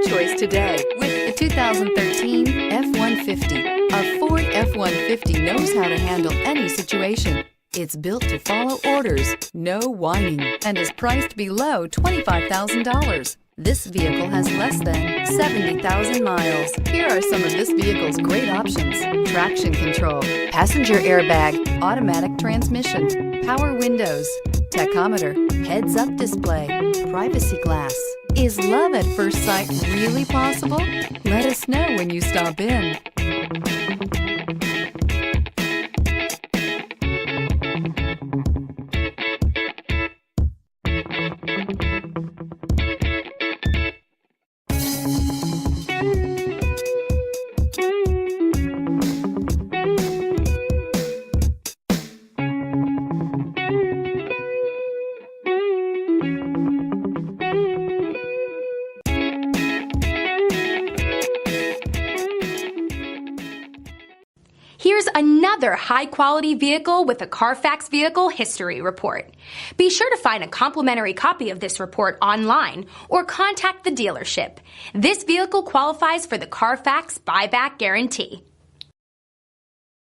choice today with the 2013 F-150. A Ford F-150 knows how to handle any situation. It's built to follow orders, no whining, and is priced below $25,000. This vehicle has less than 70,000 miles. Here are some of this vehicle's great options: traction control, passenger airbag, automatic transmission, power windows, tachometer, heads-up display, privacy glass. Is love at first sight really possible? Let us know when you stop in. Here's another high-quality vehicle with a Carfax Vehicle History Report. Be sure to find a complimentary copy of this report online or contact the dealership. This vehicle qualifies for the Carfax Buyback Guarantee.